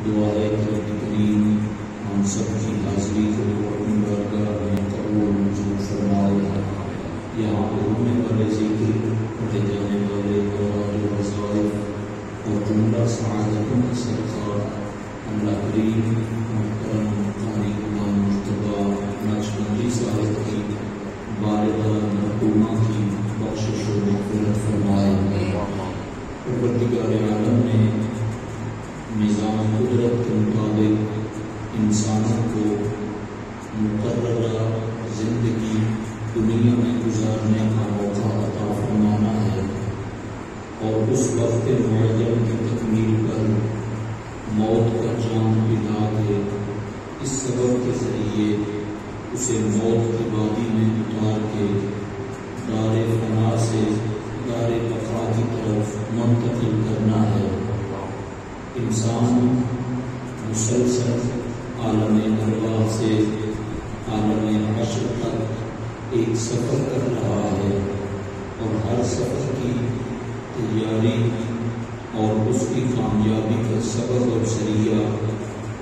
دعا ہے کہ رب کریم ہم سب کی حاضری کو اپنی بارگاہ میں قبول منظور فرمائے۔ یہاں پہ ہونے والے ذکر، پڑھے جانے والے قواعد و وظائف اور عمدہ سعادتوں کا صدقہ اللہ کریم محترم قاری غلام مرتضیٰ نقشبندی صاحب کی والدہ مرحومہ کی بخشش و مغفرت فرمائے۔ پروردگار عالم نے نظام قدرت کے مطابق انسانوں کو مقررہ زندگی دنیا میں گزارنے کا موقع عطا فرمانا ہے، اور اس وقت معین کی تکمیل پر موت کا جام پلا کے اس سبب کے ذریعے اسے موت کی وادی میں اتار کے دار فنا سے دار بقا کی طرف منتقل کرنا ہے۔ انسان مسلسل عالم ارواح سے عالم حشر تک ایک سفر کر رہا ہے، اور ہر سفر کی تیاری اور اس کی کامیابی کا سبب اور ذریعہ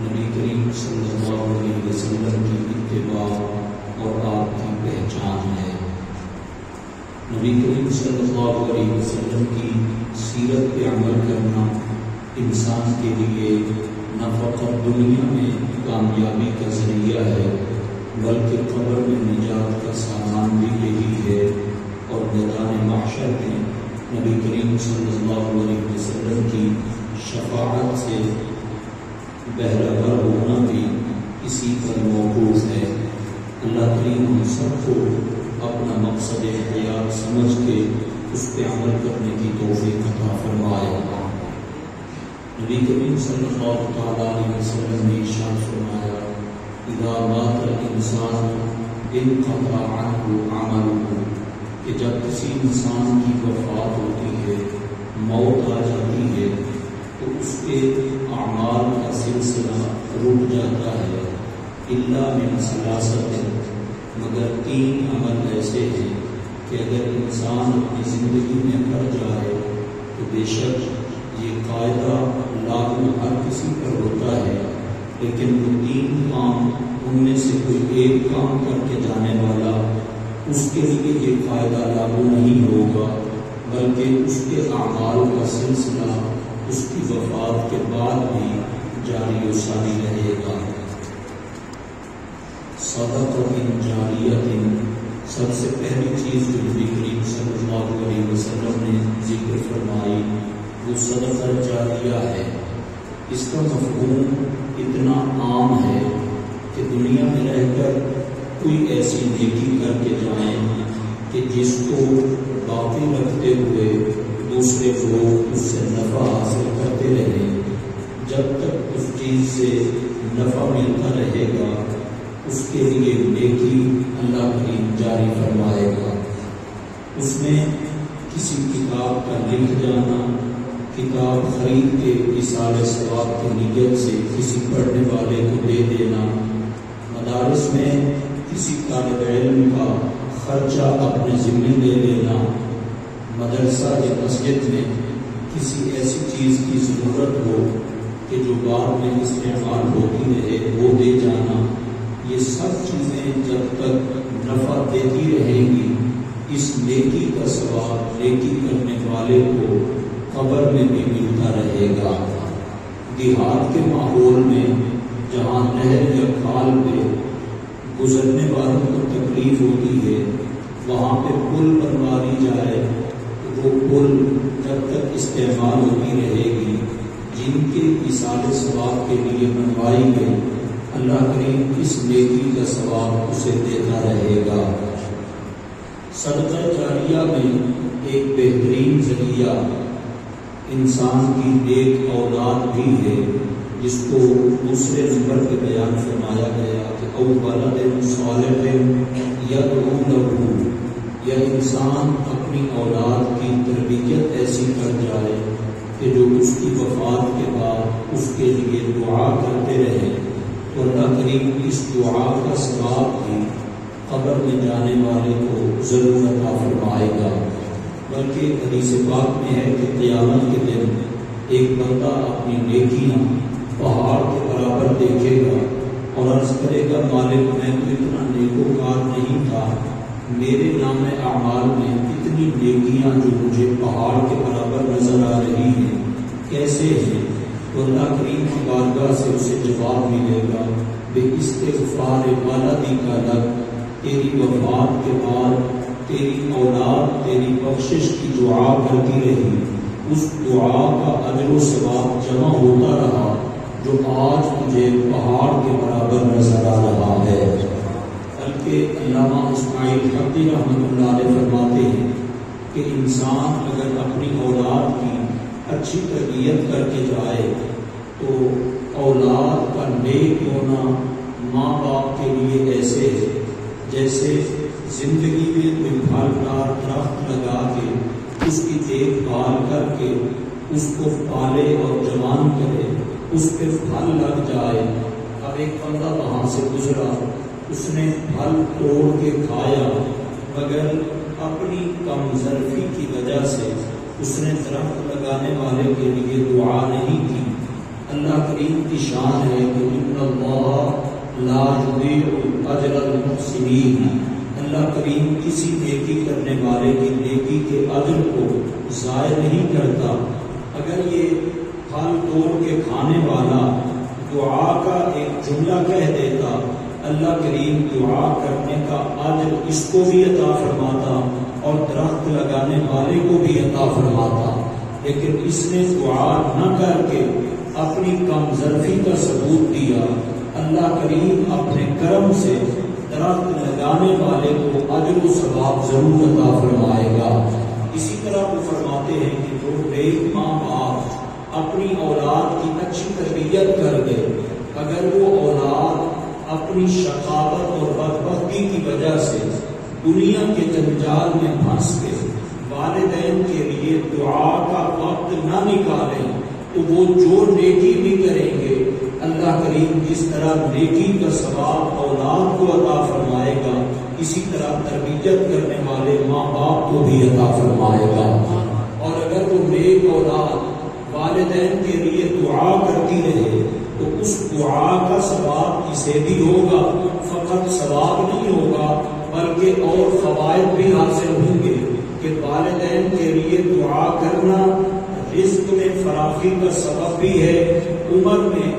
نبی کریم صلی اللہ علیہ وسلم کی اتباع اور آپ کی پہچان ہے۔ نبی کریم صلی اللہ علیہ وسلم کی سیرت پہ عمل کرنا انسان کے لیے نہ فقط دنیا میں کامیابی کا ذریعہ ہے، بلکہ قبر میں نجات کا سامان بھی یہی ہے، اور میدان محشر میں نبی کریم صلی اللہ علیہ وسلم کی شفاعت سے بہرہ ہونا بھی اسی پر موقوف ہے۔ اللہ کریم ہم سب کو اپنا مقصد حیات سمجھ کے اس پہ عمل کرنے کی توفیق عطا فرمائے۔ نبی کریم صلی اللہ تعالیٰ علیہ وسلم نے ارشاد فرمایا، اذا مات الانسان انقطع عنہ عملہ، کہ جب کسی انسان کی وفات ہوتی ہے، موت آ جاتی ہے، تو اس کے اعمال کا سلسلہ رک جاتا ہے، الا من ثلاثۃ، مگر 3 عمل ایسے ہیں کہ اگر انسان اپنی زندگی میں کر جائے تو بے شک یہ قاعدہ لاگو ہر کسی پر ہوتا ہے، لیکن وہ 3 کام ان میں سے کوئی ایک کام کر کے جانے والا، اس کے لیے یہ قاعدہ لاگو نہیں ہوگا، بلکہ اس کے اعمال کا سلسلہ اس کی وفات کے بعد بھی جاری و ساری رہے گا۔ صدقۃ جاریۃ، سب سے پہلی چیز جو نبی کریم صلی اللہ علیہ وسلم نے ذکر فرمائی وہ صدقہ جاریہ ہے۔ اس کا مفہوم اتنا عام ہے کہ دنیا میں رہ کر کوئی ایسی نیکی کر کے جائیں کہ جس کو باقی رکھتے ہوئے دوسرے لوگ اس سے نفع حاصل کرتے رہیں، جب تک اس چیز سے نفع ملتا رہے گا اس کے لیے نیکی اللہ کریم جاری فرمائے گا۔ اس میں کسی کتاب کا لکھ جانا، کتاب خرید کے ایصال ثواب کی نیت سے کسی پڑھنے والے کو دے دینا، مدارس میں کسی طالب علم کا خرچہ اپنے ذمہ لے لینا، مدرسہ یا مسجد میں کسی ایسی چیز کی ضرورت ہو کہ جو بعد میں استعمال ہوتی رہے وہ دے جانا، یہ سب چیزیں جب تک نفع دیتی رہیں گی اس نیکی کا ثواب نیکی کرنے والے کو قبر میں بھی ملتا رہے گا۔ دیہات کے ماحول میں جہاں نہر یا کھال پہ گزرنے والوں کو تکلیف ہوتی ہے، وہاں پہ پل بنوا دی جائے، وہ پل جب تک استعمال ہوتی رہے گی، جن کے ایصال ثواب کے لیے بنوائی گئی، اللہ کریم اس نیکی کا ثواب اسے دیتا رہے گا۔ صدقہ جاریہ میں ایک بہترین ذریعہ انسان کی نیک اولاد بھی ہے، جس کو دوسرے نمبر پہ بیان فرمایا گیا کہ او ولد صالح یدعو لہ، یا انسان اپنی اولاد کی تربیت ایسی کر جائے کہ جو اس کی وفات کے بعد اس کے لیے دعا کرتے رہے، تو اللہ کریم اس دعا کا ثواب بھی قبر میں جانے والے کو ضرور عطا فرمائے گا۔ بلکہ حدیث پاک میں ہے کہ قیامت کے دن ایک بندہ اپنی نیکیاں پہاڑ گا اور عرض کرے گا مالک میں تو اتنا نیکوکار نہیں تھا، میرے نام اعمال میں اتنی نیکیاں جو مجھے پہاڑ کے برابر نظر آ رہی ہیں کیسے ہیں؟ تو اللہ کریم کی بارگاہ سے اسے جواب ملے گا بے استغفار والدی کا لگ، تیری وفات کے بعد تیری اولاد تیری بخشش کی دعا کرتی رہی، اس دعا کا اجر و ثواب جمع ہوتا رہا جو آج مجھے پہاڑ کے برابر نظر آ رہا ہے۔ بلکہ علامہ اسماعیل حقی رحمۃ اللہ علیہ فرماتے ہیں کہ انسان اگر اپنی اولاد کی اچھی تربیت کر کے جائے تو اولاد کا نیک ہونا ماں باپ کے لیے ایسے ہے جیسے زندگی میں کوئی پھلدار درخت لگا کے اس کی دیکھ بھال کر کے اس کو پالے اور جوان کرے، اس پہ پھل لگ جائے۔ اب ایک بندہ وہاں سے گزرا، اس نے پھل توڑ کے کھایا مگر اپنی کم ظرفی کی وجہ سے اس نے درخت لگانے والے کے لیے دعا نہیں کی۔ اللہ کریم کی شان ہے کہ ان اللہ لا یضیع اجر المحسنین، اللہ کریم کسی نیکی کرنے والے کی نیکی کے اجر کو ضائع نہیں کرتا۔ اگر یہ پھل توڑ کے کھانے والا دعا کا ایک جملہ کہہ دیتا، اللہ کریم دعا کرنے کا اجر اس کو بھی عطا فرماتا اور درخت لگانے والے کو بھی عطا فرماتا، لیکن اس نے دعا نہ کر کے اپنی کم ظرفی کا ثبوت دیا۔ اللہ کریم اپنے کرم سے درخت لگانے والے کو اجر و ثواب ضرور عطا فرمائے گا۔ اسی طرح وہ فرماتے ہیں کہ جو نیک ماں باپ اپنی اولاد کی اچھی تربیت کر گئے، اگر وہ اولاد اپنی شقاوت اور بدبختی کی وجہ سے دنیا کے جنجال میں پھنس کے والدین کے لیے دعا کا وقت نہ نکالیں تو وہ جو نیکی بھی کریں گے اللہ کریم جس طرح نیکی کا ثواب اولاد کو عطا فرمائے گا اسی طرح تربیت کرنے والے ماں باپ کو بھی عطا فرمائے گا۔ اور اگر وہ نیک اولاد والدین کے لیے دعا کرتی رہے تو اس دعا کا ثواب اسے بھی ہوگا، فقط ثواب نہیں ہوگا بلکہ اور فوائد بھی حاصل ہوں گے کہ والدین کے لیے دعا کرنا رزق میں فراخی کا سبب بھی ہے، عمر میں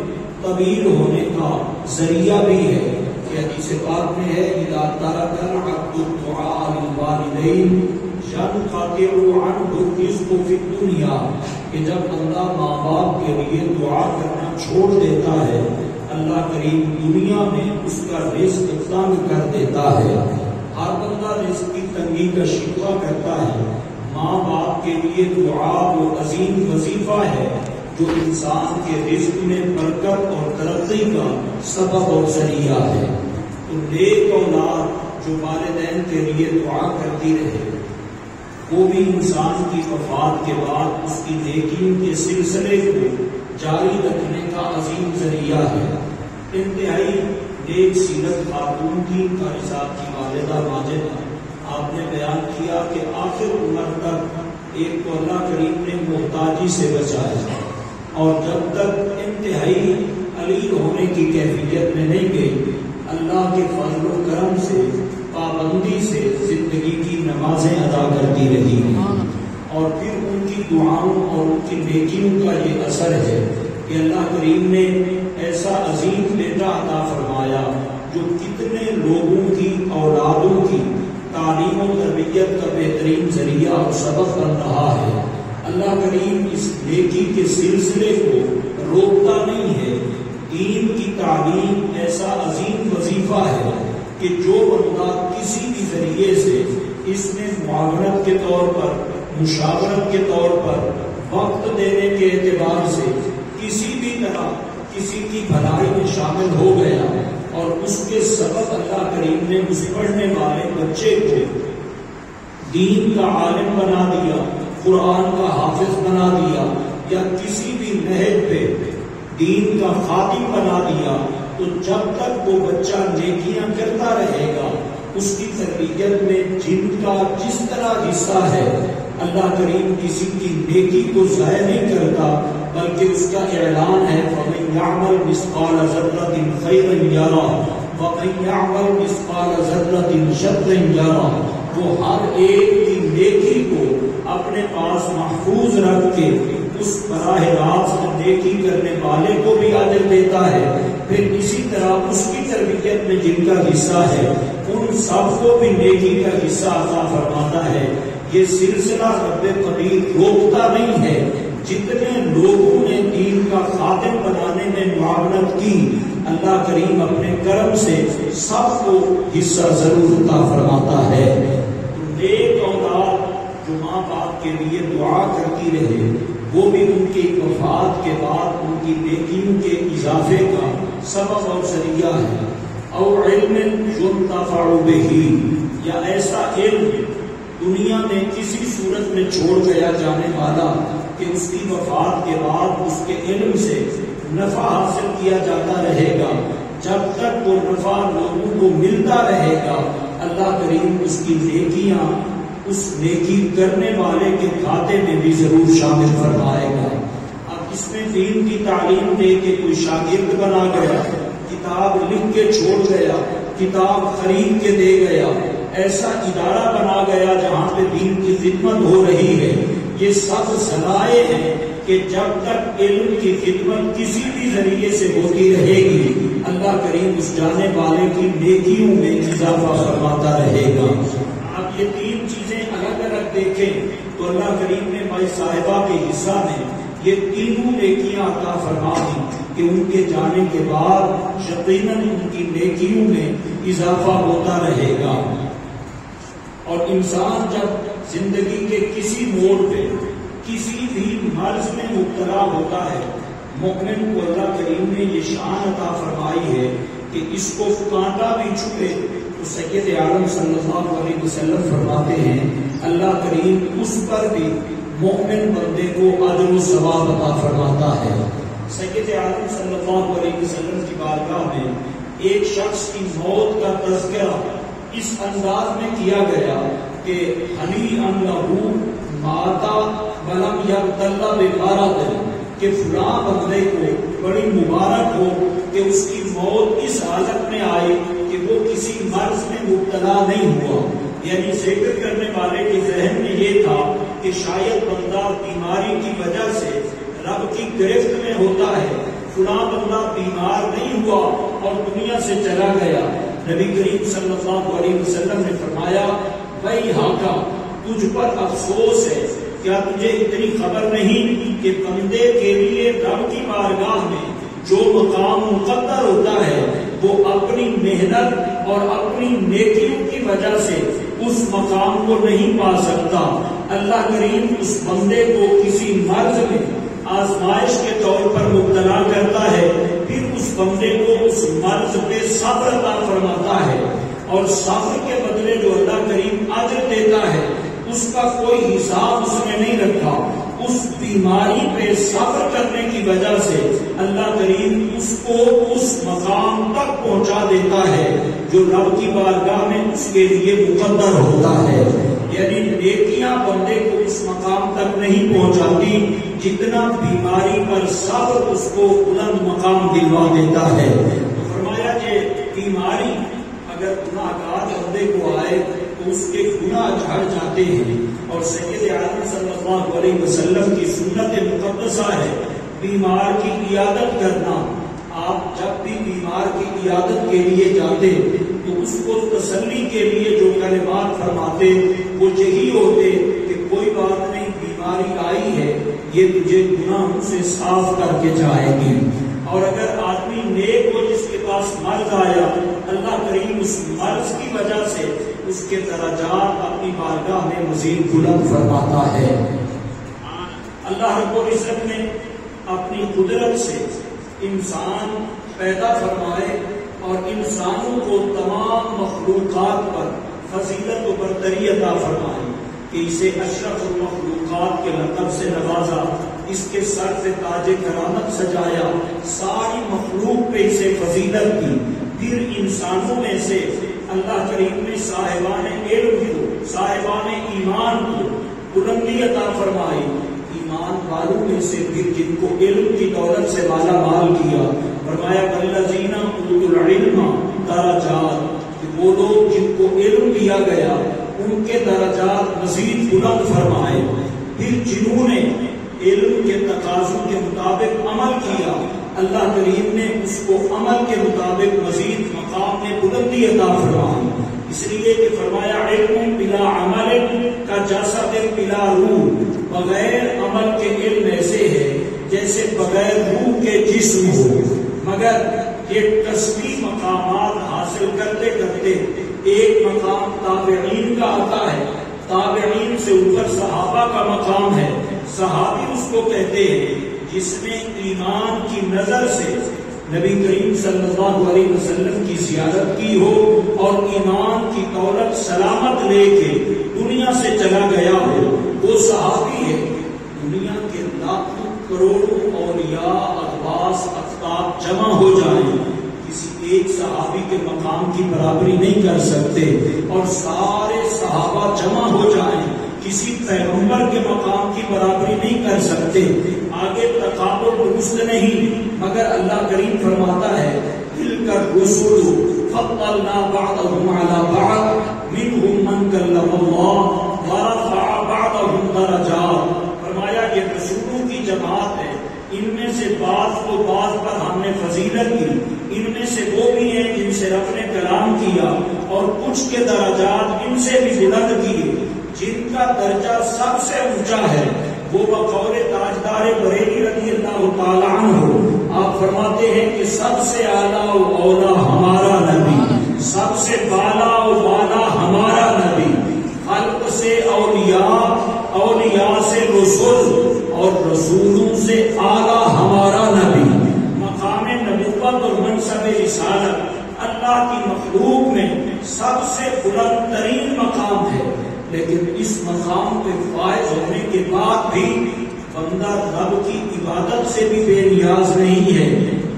طویل ہونے کا ذریعہ بھی ہے کہ حدیث پاک میں ہے اذا ترک العبد الدعاء للوالدین ينقطع عنه الرزق في الدنيا، کہ جب بندہ ماں باپ کے لیے دعا کرنا چھوڑ دیتا ہے اللہ کریم دنیا میں اس کا رزق تنگ کر دیتا ہے۔ ہر بندہ رزق کی تنگی کا شکوہ کرتا ہے، ماں باپ کے لیے دعا وہ عظیم وظیفہ ہے جو انسان کے رزق میں برکت اور ترقی کا سبب اور ذریعہ ہے۔ تو نیک اولاد جو والدین کے لیے دعا کرتی رہے وہ بھی انسان کی وفات کے بعد اس کی نیکیوں کے سلسلے کو جاری رکھنے کا عظیم ذریعہ ہے۔ انتہائی نیک سیرت خاتون کی قاری کی والدہ ماجدہ، آپ نے بیان کیا کہ آخر عمر تک ایک کو اللہ کریم نے محتاجی سے بچایا اور جب تک انتہائی علیل ہونے کی کیفیت میں نہیں گئی اللہ کے فضل و کرم سے پابندی سے زندگی کی نمازیں ادا کرتی رہی اور پھر ان کی دعاؤں اور ان کی نیکیوں کا یہ اثر ہے کہ اللہ کریم نے ایسا عظیم بیٹا عطا فرمایا جو کتنے لوگوں کی اولادوں کی تعلیم و تربیت کا بہترین ذریعہ اور سبب بن رہا ہے۔ اللہ کریم اس نیکی کے سلسلے کو روکتا نہیں ہے۔ دین کی تعلیم ایسا عظیم وظیفہ ہے کہ جو بندہ کسی بھی ذریعے سے اس میں معاونت کے طور پر مشاورت کے طور پر وقت دینے کے اعتبار سے کسی بھی طرح کسی کی بھلائی میں شامل ہو گیا اور اس کے سبب اللہ کریم نے اس پڑھنے والے بچے کو دین کا عالم بنا دیا، قرآن کا حافظ بنا دیا یا کسی بھی نہج پہ دین کا خادم بنا دیا، تو جب تک وہ بچہ نیکیاں کرتا رہے گا اس کی تربیت میں جن کا جس طرح حصہ ہے اللہ کریم کسی کی نیکی کو ضائع نہیں کرتا بلکہ اس کا اعلان ہے فَمَن يَعْمَلْ مِثْقَالَ ذَرَّةٍ خَيْرًا يَرَهُ وَمَن يَعْمَلْ مِثْقَالَ ذَرَّةٍ شَرًّا يَرَهُ۔ وہ ہر ایک کی نیکی کو اپنے پاس محفوظ رکھ کے اس براہ راست نیکی کرنے والے کو بھی اجر دیتا ہے، پھر اسی طرح اس کی تربیت میں جن کا حصہ ہے ان سب کو بھی نیکی کا حصہ عطا فرماتا ہے۔ یہ سلسلہ رب قدیر روکتا نہیں ہے۔ جتنے لوگوں نے دین کا خادم بنانے میں معاونت کی، اللہ کریم اپنے کرم سے سب کو حصہ ضرور عطا فرماتا ہے۔ نیک اولاد جو ماں باپ کے لیے دعا کرتی رہے، وہ بھی ان کی وفات کے بعد ان کی نیکیوں کے اضافے کا سبب اور ذریعہ ہے۔ اور علم ينتفع به، یا ایسا علم دنیا میں کسی صورت میں چھوڑ گیا جانے والا کہ اس کی وفات کے بعد اس کے علم سے نفع حاصل کیا جاتا رہے گا، جب تک وہ نفع لوگوں کو ملتا رہے گا اللہ کریم اس کی نیکیاں اس نیکی کرنے والے کے کھاتے میں بھی ضرور شامل فرمائے گا۔ اب اس میں دین کی تعلیم دے کے کوئی شاگرد بنا گیا، کتاب لکھ کے چھوڑ گیا، کتاب خرید کے دے گیا، ایسا ادارہ بنا گیا جہاں پہ دین کی خدمت ہو رہی ہے، یہ سب ذرائع ہیں کہ جب تک علم کی خدمت کسی بھی ذریعے سے ہوتی رہے گی اللہ کریم اس جانے والے کی نیکیوں میں اضافہ فرماتا رہے گا۔ اب یہ تین چیزیں الگ الگ دیکھیں تو اللہ کریم نے بھائی صاحبہ کے حصہ میں یہ تینوں نیکیاں عطا فرما دی کہ ان کے جانے کے بعد یقیناً ان کی نیکیوں میں اضافہ ہوتا رہے گا۔ اور انسان جب زندگی کے کسی موڑ پہ کسی بھی مرض میں مبتلا ہوتا ہے، مومن کو اللہ کریم نے یہ شان عطا فرمائی ہے کہ اس کو کانٹا بھی چھوئے تو سید عالم صلی اللہ علیہ وسلم فرماتے ہیں اللہ کریم اس پر بھی مومن بندے کو اجر و ثواب عطا فرماتا ہے۔ سید عالم صلی اللہ علیہ وسلم کی بارگاہ میں ایک شخص کی موت کا تذکرہ اس انداز میں کیا گیا کہ ہنیئا لہو ماتا ولم یبتلا بمرض، کہ فلاں بندے کو بڑی مبارک ہو کہ اس کی موت اس حالت میں آئی کہ وہ کسی مرض میں مبتلا نہیں ہوا۔ یعنی ذکر کرنے والے کے ذہن میں یہ تھا کہ شاید بندہ بیماری کی وجہ سے رب کی گرفت میں ہوتا ہے، فلاں بندہ بیمار نہیں ہوا اور دنیا سے چلا گیا۔ نبی کریم صلی اللہ علیہ وسلم نے فرمایا بھائی ہاکا تجھ پر افسوس ہے، کیا تجھے اتنی خبر نہیں کہ بندے کے لیے رب کی بارگاہ میں جو مقام مقدر ہوتا ہے وہ اپنی محنت اور اپنی نیکیوں کی وجہ سے اس مقام کو نہیں پا سکتا۔ اللہ کریم اس بندے کو کسی مرض میں آزمائش کے طور پر مبتلا کرتا ہے، پھر اس بندے کو اس مرض پہ صبر عطا فرماتا ہے، اور صبر کے بدلے جو اللہ کریم اجر دیتا ہے اس کا کوئی حساب اس نے نہیں رکھا۔ اس بیماری پہ صبر کرنے کی وجہ سے اللہ کریم اس کو اس مقام تک پہنچا دیتا ہے جو رب کی بارگاہ میں اس کے لیے مقدر ہوتا ہے۔ یعنی نیکیاں بندے کو اس مقام تک نہیں پہنچاتی جتنا بیماری پر صبر اس کو بلند مقام دلوا دیتا ہے۔ تو فرمایا کہ بیماری اگر گناہگار بندے کو آئے تو اس کے گناہ جھڑ جاتے ہیں، اور سید عالم صلی اللہ علیہ وسلم کی سنت مقدسہ ہے بیمار کی عیادت کرنا۔ آپ جب بھی بیمار کی عیادت کے لیے جاتے تو اس کو تسلی کے لیے جو کلمات فرماتے وہ یہی ہوتے کہ کوئی بات نہیں، بیماری آئی ہے یہ تجھے گناہوں سے صاف کر کے جائے گی۔ اور اگر آدمی نیک ہو جس کے پاس مرض آیا، اللہ کریم اس مرض کی وجہ سے اس کے درجات اپنی بارگاہ میں مزید بلند فرماتا ہے۔ اللہ رب العزت نے اپنی قدرت سے انسان پیدا فرمائے اور انسانوں کو تمام مخلوقات پر فضیلت و برتری عطا فرمائی کہ اسے اشرف المخلوقات کے لقب سے نوازا، اس کے سر پہ تاج کرامت سجایا، ساری مخلوق پہ اسے فضیلت دی۔ پھر انسانوں میں سے اللہ کریم نے صاحبان علم کو، صاحبان ایمان کو بلندی عطا فرمائی۔ ایمان ایمان والوں میں سے بھی جن کو علم کی دولت سے مالا مال کیا، فرمایا والذین اوتوا العلم درجات، کہ وہ لوگ جن کو علم دیا گیا ان کے درجات مزید بلند فرمائے۔ پھر جنہوں نے علم کے تقاضوں کے مطابق عمل کیا، اللہ کریم نے اس کو عمل کے مطابق مزید مقام میں بلندی عطا فرمائی۔ اس لیے کہ فرمایا علم بلا عمل کا جسد بلا روح، بغیر عمل کے علم ایسے ہے جیسے بغیر روح کے جسم ہو۔ مگر یہ کسبی مقامات حاصل کرتے کرتے ایک مقام تابعین کا آتا ہے، تابعین سے اوپر صحابہ کا مقام ہے۔ صحابی اس کو کہتے ہیں جس نے ایمان کی نظر سے نبی کریم صلی اللہ علیہ وسلم کی زیارت کی ہو اور ایمان کی دولت سلامت لے کے دنیا سے چلا گیا ہو، وہ صحابی ہے۔ دنیا کے لاکھوں کروڑوں اولیاء اقواس اقطاب جمع ہو جائیں، کسی ایک صحابی کے مقام کی برابری نہیں کر سکتے، اور سارے صحابہ جمع ہو جائیں کسی پیغمبر کے مقام کی برابری نہیں کر سکتے۔ آگے تقابل درست نہیں، مگر اللہ کریم فرماتا ہے تلک الرسل فضلنا بعضهم على بعض منهم من کلم اللہ ورفع بعضهم درجات۔ فرمایا یہ رسولوں کی جماعت ہے، ان میں سے بعض کو بعض پر ہم نے فضیلت کی، ان میں سے وہ بھی ہیں جن سے رب نے کلام کیا، اور کچھ کے درجات ان سے بھی بلند کیے۔ جن کا درجہ سب سے اونچا ہے وہ بقول تاجدار بریلی رضی اللہ تعالیٰ عنہ آپ فرماتے ہیں کہ سب سے اعلیٰ و اولا ہمارا نبی، سب سے بالا و بالا ہمارا نبی، خلق سے اولیاء، اولیاء سے رسول، اور رسولوں سے اعلیٰ ہمارا نبی۔ مقام نبوت اور منصب رسالت اللہ کی مخلوق میں سب سے بلند ترین مقام ہے، لیکن اس مقام پہ فائز ہونے کے بعد بھی بندہ رب کی عبادت سے بھی بے نیاز نہیں ہے،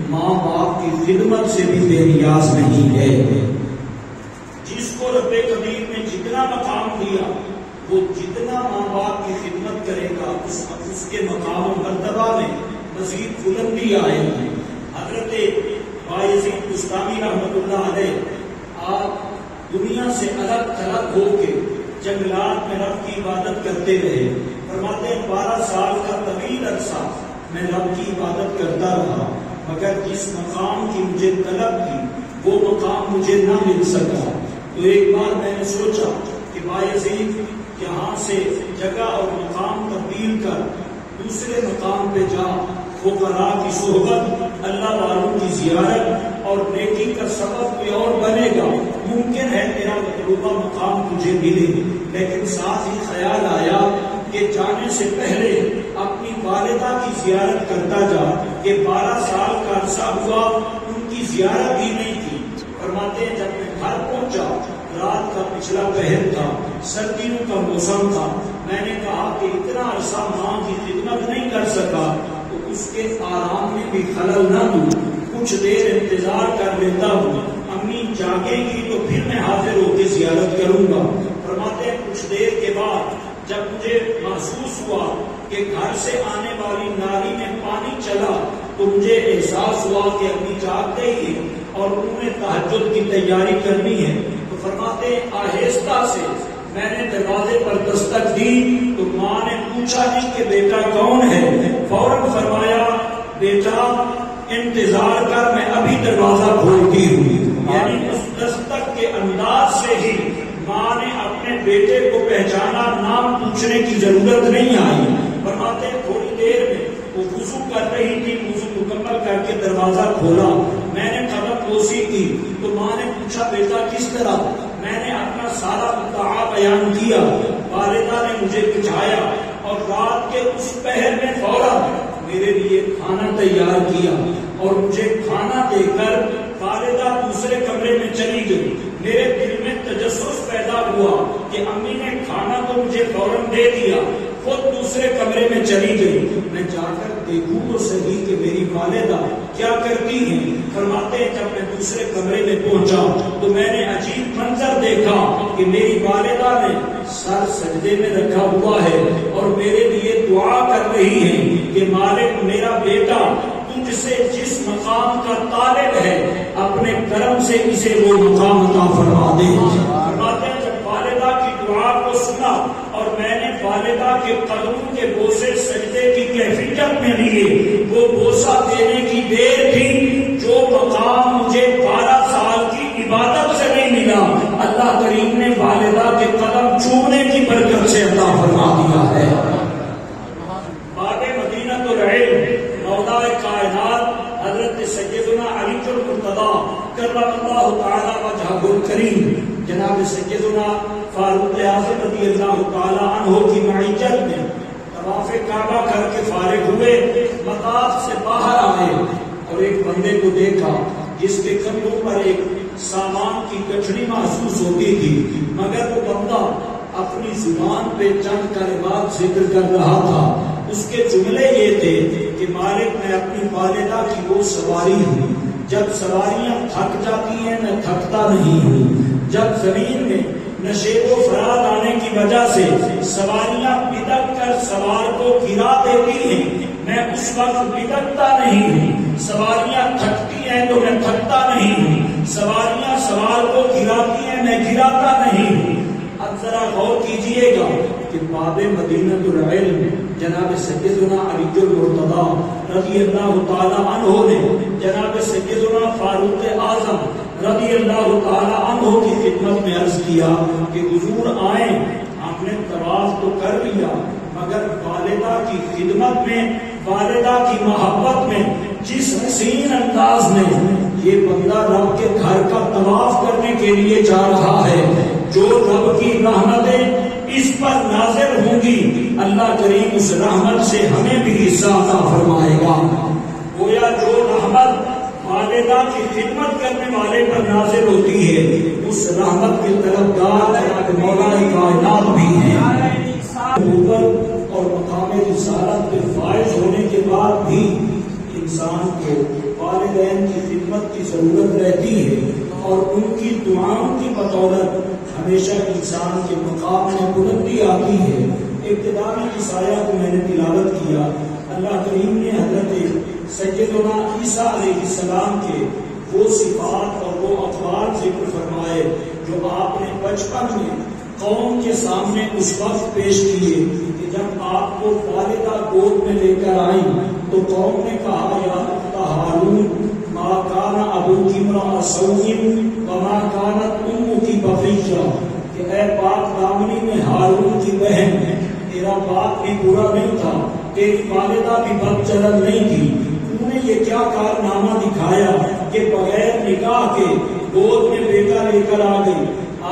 ماں باپ کی خدمت سے بھی بے نیاز نہیں ہے۔ جس کو رب قدیر نے جتنا مقام دیا وہ جتنا ماں باپ کی خدمت کرے گا اس کے مقام و مرتبہ میں مزید بلندی آئے گی۔ حضرت بایزید بستامی رحمۃ اللہ علیہ آپ دنیا سے الگ تھلگ ہو کے جنگلات میں رب کی عبادت کرتے رہے۔ فرماتے ہیں 12 سال کا طویل عرصہ میں رب کی عبادت کرتا رہا، مگر جس مقام کی مجھے طلب تھی وہ مقام مجھے نہ مل سکا۔ تو ایک بار میں نے سوچا کہ بایزید یہاں سے جگہ اور مقام تبدیل کر دوسرے مقام پہ جا، فقراء کی صحبت، اللہ والوں کی زیارت اور نیکی کا سبب کوئی اور بنے گا، ممکن ہے تیرا مطلوبہ مقام تجھے ملے۔ لیکن ساتھ ہی خیال آیا کہ جانے سے پہلے اپنی والدہ کی زیارت کرتا جا، کہ 12 سال کا عرصہ ہوا ان کی زیارت بھی نہیں کی۔ فرماتے ہیں جب میں گھر پہنچا، رات کا پچھلا پہر تھا، سردیوں کا موسم تھا، میں نے کہا کہ اتنا عرصہ ماں کی خدمت نہیں کر سکا تو اس کے آرام میں بھی خلل نہ دوں، کچھ دیر انتظار کر لیتا ہوں، امی جاگے گی تو پھر میں حاضر ہو کے زیارت کروں گا۔ فرماتے ہیں کچھ دیر کے بعد جب مجھے محسوس ہوا کہ گھر سے آنے والی نالی میں پانی چلا تو مجھے احساس ہوا کہ امی جاگتے ہی ہیں اور انہوں نے تہجد کی تیاری کرنی ہے۔ تو فرماتے ہیں آہستہ سے میں نے دروازے پر دستک دی تو ماں نے پوچھا نہیں کہ بیٹا کون ہے، فوراً فرمایا بیٹا انتظار کر، میں ابھی دروازہ کھولتی ہوں۔ یعنی اس دستک کے انداز سے ہی ماں نے اپنے بیٹے کو پہچانا، نام پوچھنے کی ضرورت نہیں آئی۔ فرماتے تھوڑی دیر میں وہ وضو کر رہی تھی، وضو مکمل کر کے دروازہ کھولا، میں نے قدم بوسی کی تو ماں نے پوچھا بیٹا کس طرح؟ میں نے اپنا سارا مدعا بیان کیا، والدہ نے مجھے بٹھایا اور رات کے اس پہر میں فوراً میرے لیے کھانا تیار کیا اور مجھے کھانا دے کر والدہ دوسرے کمرے میں چلی گئی۔ میرے دل میں تجسس پیدا ہوا کہ امی نے کھانا تو مجھے فوراً دے دیا، خود دوسرے کمرے میں چلی گئی۔ میں جا کر دیکھوں تو صحیح کہ میری والدہ کیا کرتی ہیں؟ فرماتے ہیں جب میں دوسرے کمرے میں پہنچا تو میں نے عجیب منظر دیکھا کہ میری والدہ نے سر سجدے میں رکھا ہوا ہے اور میرے لیے دعا کر رہی ہے کہ مالک میرا بیٹا تجھ سے جس مقام کا طالب ہے اپنے کرم سے اسے وہ مقام عطا فرما دے۔ فرماتے ہیں جب والدہ کی دعا کو سنا اور میں نے والدہ کے قدموں کے بوسے سجدے کی کیفیت میں لیے، وہ بوسہ دینے کی دیر تھی جو مقام مجھے 12 سال کی عبادت سے نہیں ملا، اللہ کریم نے والدہ کے قدم چومنے کی برکت سے عطا فرما دیا ہے۔ باب مدینۃ العلم مولا کائنات حضرت سیدنا علی المرتضی کرم اللہ تعالی وجہہ الکریم جناب سیدنا فاروق اعظم رضی اللہ تعالی عنہ کی معیت میں طواف کعبہ کر کے فارغ ہوئے، مطاف سے باہر آئے اور ایک بندے کو دیکھا جس کے کندھوں پر ایک سامان کی گٹھڑی محسوس ہوتی تھی، مگر وہ بندہ اپنی زبان پہ چند کلمات ذکر کر رہا تھا۔ اس کے جملے یہ تھے کہ مالک میں اپنی والدہ کی وہ سواری ہوں، جب سواریاں تھک جاتی ہیں میں تھکتا نہیں ہوں، جب زمین میں نشیب و فرات آنے کی وجہ سے سواریاں بدک کر سوار کو گرا دیتی ہیں میں اس وقت بدکتا نہیں ہوں، سواریاں تھکتی ہیں تو میں تھکتا نہیں ہوں، سواریاں سوار کو گراتی ہیں میں گراتا نہیں ہوں۔ اب ذرا غور کیجئے گا کہ باب مدینۃ العلم جناب سیدنا علی المرتضی رضی اللہ تعالی عنہ نے جناب سیدنا فاروق اعظم رضی اللہ تعالی عنہ کی خدمت میں عرض کیا کہ حضور آئیں، ہم نے طواف تو کر لیا مگر والدہ کی خدمت میں، والدہ کی محبت میں جس حسین انداز میں یہ بندہ رب کے گھر کا طواف کرنے کے لیے جا رہا ہے، جو رب کی رحمتیں اس پر نازل ہوں گی اللہ کریم اس رحمت سے ہمیں بھی حصہ عطا فرمائے گا۔ گویا جو رحمت والدہ کی خدمت کرنے والے پر نازل ہوتی ہے اس رحمت کے طرفدار مولا کائنات بھی ہیں۔ نبوت اور مقام رسالت کے فائز ہونے کے بعد بھی انسان کو والدین کی خدمت کی ضرورت رہتی ہے اور ان کی دعاؤں کی بدولت ہمیشہ انسان کے مقام میں بلندی آتی ہے۔ ابتدا میں اس آیت کو میں نے تلاوت کیا، اللہ کریم نے حضرت سیدنا عیسیٰ علیہ السلام کے وہ صفات اور وہ اخبار ذکر فرمائے جو آپ نے بچپن میں قوم کے سامنے اس وقت پیش کیے کہ جب آپ کو والدہ گود میں لے کر آئیں تو قوم نے کہا یا ہارون ما کان ابوکی امرأ سوء وما کانت امکی بغیہ، کہ اے پاک دامنی میں ہارون کی بہن تیرا باپ بھی برا نہیں تھا، تیری والدہ بھی بدچلن نہیں تھی، تم نے یہ کیا کارنامہ دکھایا کہ بغیر نکاح کے گود میں بیٹا لے کر آ گئی۔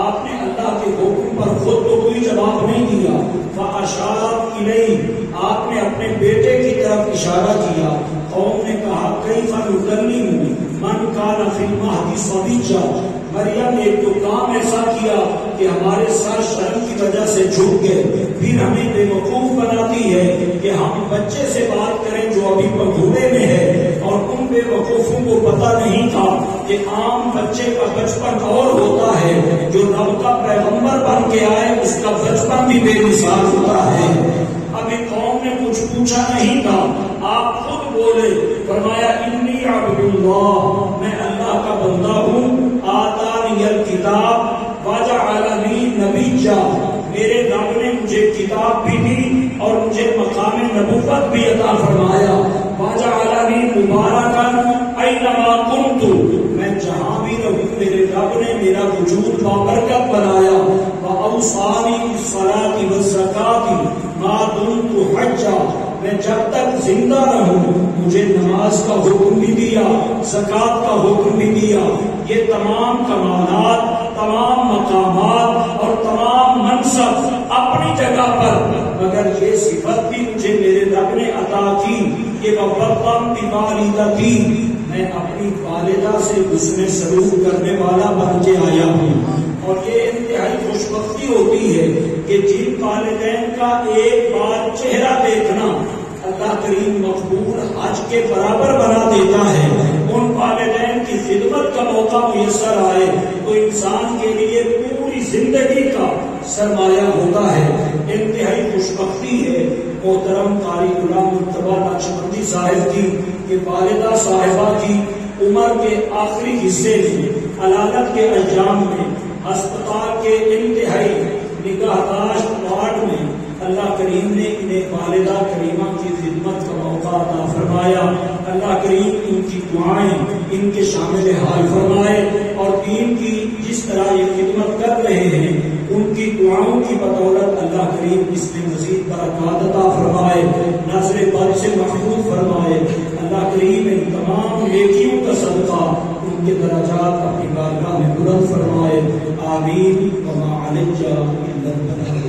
آپ نے اللہ کے حکم پر خود تو کوئی جواب نہیں دیا، فاشارت الیہ، آپ نے اپنے بیٹے کی طرف اشارہ کیا۔ قوم نے کہا کیف نکلم من کان فی المہد صبیا، مریم نے تو کام ایسا کیا کہ ہمارے سر شرم کی وجہ سے جھک گئے، پھر ہمیں بے وقوف بناتی ہے کہ ہم بچے سے بات کریں جو ابھی پگھوڑے میں ہے، اور ان بے وقوفوں کو پتہ نہیں تھا کہ عام بچے کا بچپن اور ہوتا ہے، جو رب کا پیغمبر بن کے آئے اس کا بچپن بھی بے مثال ہوتا ہے۔ ابھی قوم نے کچھ پوچھا نہیں تھا، آپ خود بولے، فرمایا انی عبد اللہ، میں اللہ کا بندہ ہوں، آتانی الکتاب وجعلنی نبیا، میرے رب نے مجھے کتاب بھی دی اور مجھے مقام نبوت بھی عطا فرمایا، وجعلنی مبارکا اینما کنت، میں جہاں بھی رہوں میرے رب نے میرا وجود بابرکت بنایا، واوصانی بالصلاۃ والزکاۃ ما دمت حجا، میں جب تک زندہ رہوں مجھے نماز کا حکم بھی دیا، زکوٰۃ کا حکم بھی دیا۔ یہ تمام کمالات، تمام مقامات اور تمام منصب اپنی جگہ پر، مگر یہ صفت بھی مجھے میرے رب نے عطا کی کہ وَبَرًّا بِوَالِدَتِي، میں اپنی والدہ سے حسن سلوک کرنے والا بن کے آیا ہوں۔ اور یہ انتہائی خوش بختی ہوتی ہے کہ جن والدین کا ایک بار چہرہ دیکھنا اللہ اللہ کریم مقبول حج کے برابر بنا دیتا ہے. ان والدین کی خدمت کا موقع میسر آئے تو انسان کے لیے پوری زندگی کا سرمایہ ہوتا ہے. انتہائی خوشبختی ہے محترم قاری غلام مرتضیٰ نقشبندی صاحب کی کہ والدہ صاحبہ کی عمر کے آخری حصے میں علالت کے انجام میں ہسپتال کے انتہائی نگہداشت وارڈ میں اللہ کریم نے انہیں والدہ کریمہ کی خدمت کا موقع عطا فرمایا. اللہ کریم ان کی دعائیں ان کے شامل حال فرمائے اور دین کی جس طرح یہ خدمت کر رہے ہیں ان کی دعاؤں کی بدولت اللہ کریم اس میں مزید برکات عطا فرمائے، نظر بد سے محفوظ فرمائے. اللہ کریم ان تمام نیکیوں کا صدقہ ان کے درجات اپنی بارگاہ میں بلند فرمائے. آمین. وما علینا الا البلاغ.